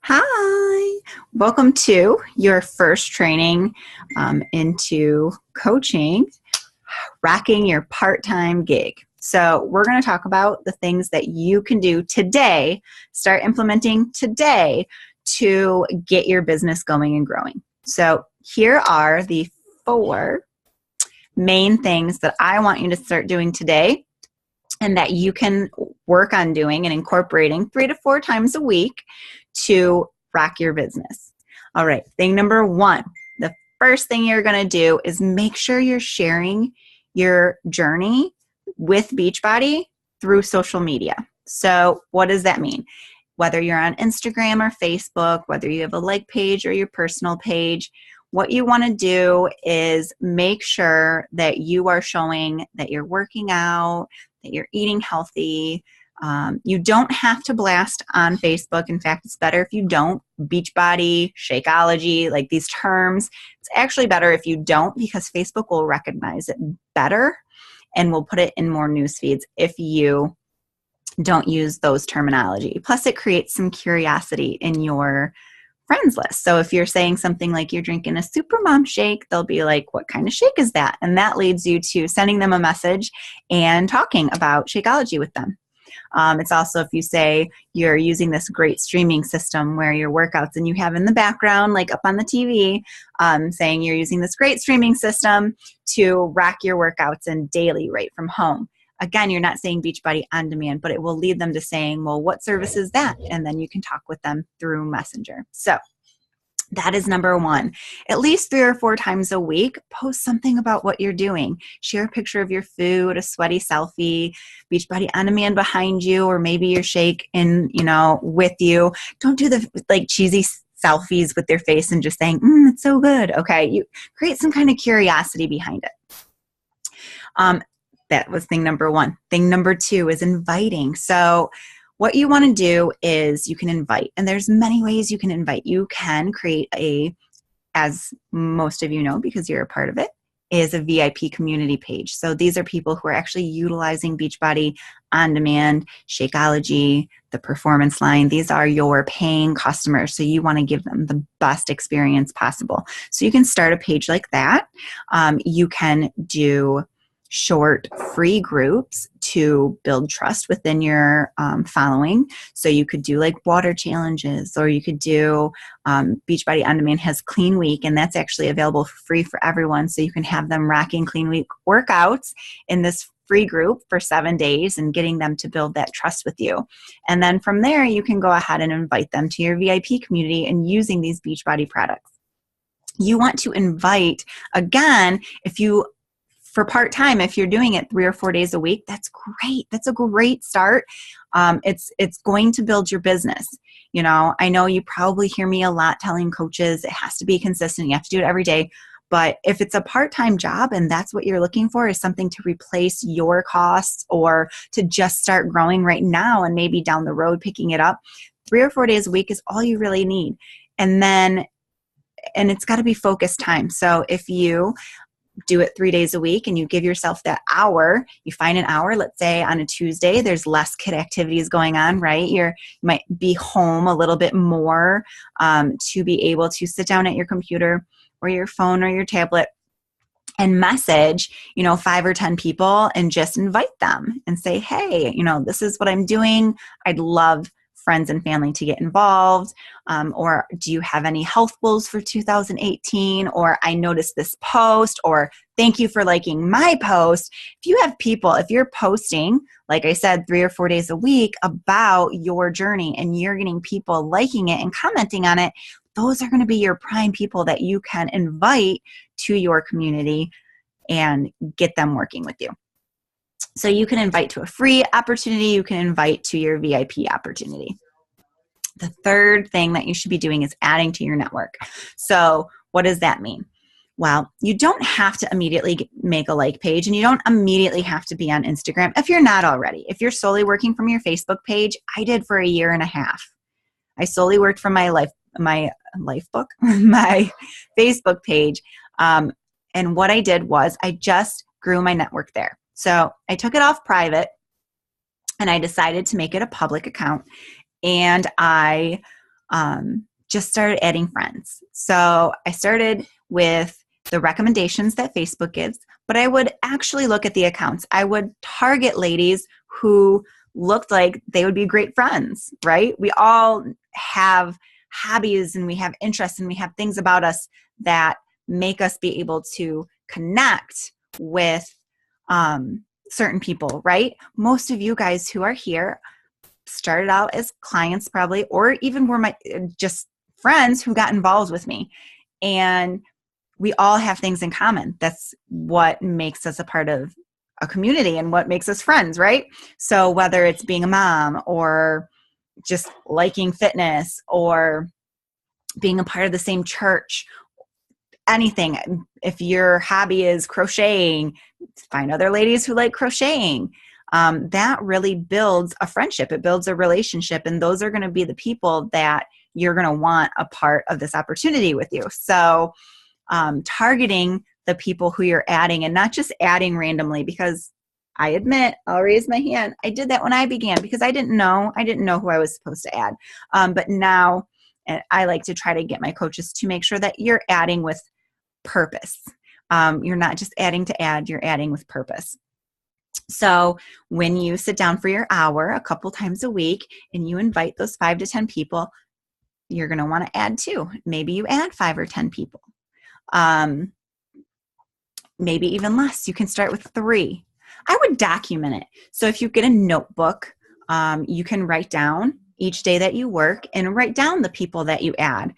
Hi, welcome to your first training into coaching, rocking your part-time gig. So we're going to talk about the things that you can do today, start implementing today to get your business going and growing. So here are the 4 main things that I want you to start doing today and that you can work on doing and incorporating 3 to 4 times a week to rock your business. All right, thing number 1, the first thing you're going to do is make sure you're sharing your journey with Beachbody through social media. So what does that mean? Whether you're on Instagram or Facebook, whether you have a like page or your personal page, what you want to do is make sure that you are showing that you're working out, that you're eating healthy. You don't have to blast on Facebook. In fact, it's better if you don't. Beachbody, Shakeology, like these terms, it's actually better if you don't, because Facebook will recognize it better and will put it in more news feeds if you don't use those terminology. Plus, it creates some curiosity in your friends list. So if you're saying something like you're drinking a Supermom shake, they'll be like, what kind of shake is that? And that leads you to sending them a message and talking about Shakeology with them. It's also if you say you're using this great streaming system where your workouts, and you have in the background, like up on the TV, saying you're using this great streaming system to rack your workouts in daily right from home. Again, you're not saying Beachbody on demand, but it will lead them to saying, well, what service is that? And then you can talk with them through Messenger. So that is number 1. At least 3 or 4 times a week, post something about what you're doing. Share a picture of your food, a sweaty selfie, Beachbody on demand behind you, or maybe your shake with you. Don't do the cheesy selfies with your face and just saying, it's so good. Okay, you create some kind of curiosity behind it. That was thing number 1. Thing number 2 is inviting. So what you want to do is you can invite, and there's many ways you can invite. You can create as most of you know, because you're a part of it, is a VIP community page. So these are people who are actually utilizing Beachbody on demand, Shakeology, the performance line. These are your paying customers. So you want to give them the best experience possible. So you can start a page like that. You can do short free groups to build trust within your following. So you could do like water challenges, or you could do Beachbody On Demand has Clean Week, and that's actually available for free for everyone. So you can have them rocking Clean Week workouts in this free group for 7 days and getting them to build that trust with you. And then from there, you can go ahead and invite them to your VIP community and using these Beachbody products. You want to invite, again, for part-time, if you're doing it 3 or 4 days a week, that's great. That's a great start. It's going to build your business. I know you probably hear me a lot telling coaches it has to be consistent. You have to do it every day. But if it's a part-time job and that's what you're looking for, is something to replace your costs or to just start growing right now and maybe down the road picking it up, 3 or 4 days a week is all you really need. And it's got to be focused time. So if you do it 3 days a week and you give yourself that hour, you find an hour, let's say on a Tuesday, there's less kid activities going on, right? You might be home a little bit more to be able to sit down at your computer or your phone or your tablet and message, 5 or 10 people and just invite them and say, hey, this is what I'm doing. I'd love friends and family to get involved, or do you have any health goals for 2018, or I noticed this post, or thank you for liking my post. If you're posting, like I said, 3 or 4 days a week about your journey and you're getting people liking it and commenting on it, those are going to be your prime people that you can invite to your community and get them working with you. So you can invite to a free opportunity, you can invite to your VIP opportunity. The third thing that you should be doing is adding to your network. So what does that mean? Well, you don't have to immediately make a like page, and you don't immediately have to be on Instagram if you're not already. If you're solely working from your Facebook page, I did for 1.5 years. I solely worked from my book, my Facebook page. And what I did was I just grew my network there. So I took it off private and I decided to make it a public account. And I just started adding friends. So I started with the recommendations that Facebook gives, but I would actually look at the accounts. I would target ladies who looked like they would be great friends, right? We all have hobbies and we have interests and we have things about us that make us be able to connect with certain people, right? Most of you guys who are here started out as clients probably, or even were my just friends who got involved with me. And we all have things in common. That's what makes us a part of a community and what makes us friends, right? So whether it's being a mom or just liking fitness or being a part of the same church, anything. If your hobby is crocheting, find other ladies who like crocheting. That really builds a friendship. It builds a relationship. And those are going to be the people that you're going to want a part of this opportunity with you. So targeting the people who you're adding and not just adding randomly, because I admit, I'll raise my hand. I did that when I began because I didn't know who I was supposed to add. But now I like to try to get my coaches to make sure that you're adding with purpose. You're not just adding to add, you're adding with purpose. So when you sit down for your hour a couple times a week and you invite those 5 to 10 people, you're going to want to add 2. Maybe you add 5 or 10 people. Maybe even less. You can start with 3. I would document it. So if you get a notebook, you can write down each day that you work and write down the people that you add.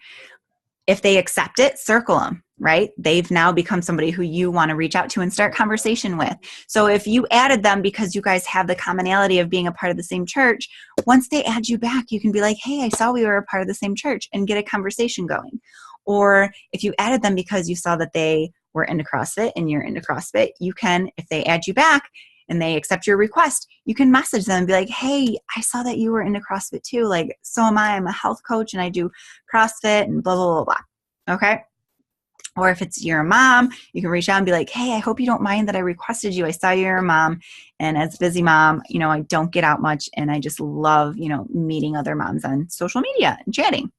If they accept it, circle them, right? They've now become somebody who you want to reach out to and start conversation with. So if you added them because you guys have the commonality of being a part of the same church, once they add you back, you can be like, hey, I saw we were a part of the same church, and get a conversation going. Or if you added them because you saw that they were into CrossFit and you're into CrossFit, you can, if they add you back and they accept your request, you can message them and be like, hey, I saw that you were into CrossFit too. Like, so am I. I'm a health coach and I do CrossFit and blah, blah, blah, blah. Okay. Or if it's your mom, you can reach out and be like, hey, I hope you don't mind that I requested you. I saw you're a mom. And as a busy mom, I don't get out much. And I just love, meeting other moms on social media and chatting.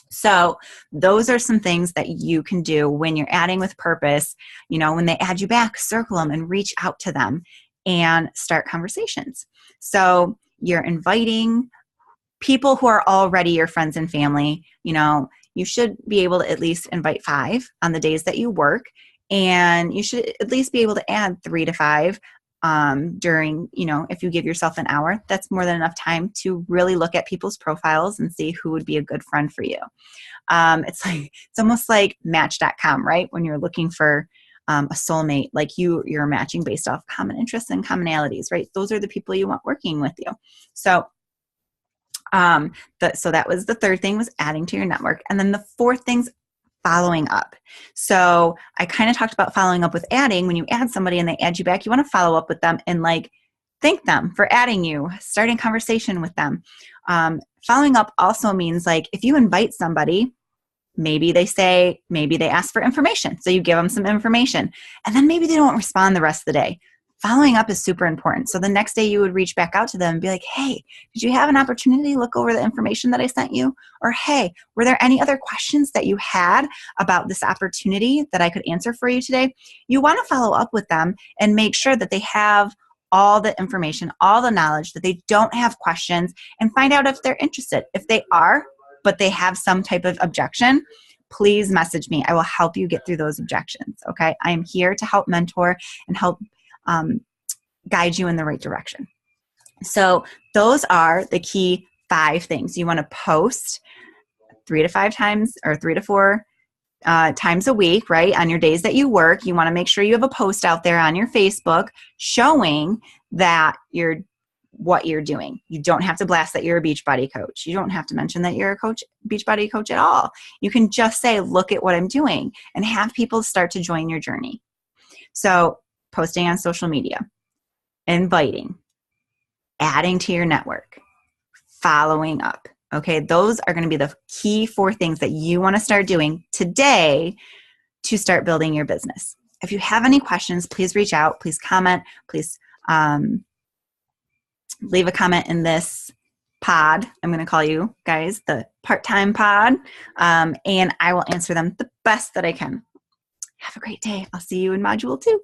So those are some things that you can do when you're adding with purpose. When they add you back, circle them and reach out to them and start conversations. So you're inviting people who are already your friends and family. You should be able to at least invite 5 on the days that you work, and you should at least be able to add 3 to 5 during, if you give yourself an hour. That's more than enough time to really look at people's profiles and see who would be a good friend for you. It's almost like Match.com, right? When you're looking for a soulmate, like you're matching based off common interests and commonalities, right? Those are the people you want working with you. So so that was the third thing, was adding to your network. And then the fourth thing's following up. So I kind of talked about following up with adding. When you add somebody and they add you back, you want to follow up with them and thank them for adding you, starting conversation with them. Following up also means if you invite somebody, maybe they ask for information. So you give them some information and then maybe they don't respond the rest of the day. Following up is super important. So the next day you would reach back out to them and be like, hey, did you have an opportunity to look over the information that I sent you? Or, hey, were there any other questions that you had about this opportunity that I could answer for you today? You want to follow up with them and make sure that they have all the information, all the knowledge, that they don't have questions, and find out if they're interested. If they are, but they have some type of objection, please message me. I will help you get through those objections. Okay. I am here to help mentor and help guide you in the right direction. So those are the key 5 things. You want to post 3 to 5 times or 3 to 4 times a week, right? On your days that you work, you want to make sure you have a post out there on your Facebook showing that what you're doing. You don't have to blast that you're a Beachbody coach. You don't have to mention that you're a Beachbody coach at all. You can just say, look at what I'm doing, and have people start to join your journey. So posting on social media, inviting, adding to your network, following up. Okay, those are going to be the key 4 things that you want to start doing today to start building your business. If you have any questions, please reach out. Please comment. Please leave a comment in this pod. I'm going to call you guys the part-time pod, and I will answer them the best that I can. Have a great day. I'll see you in module 2.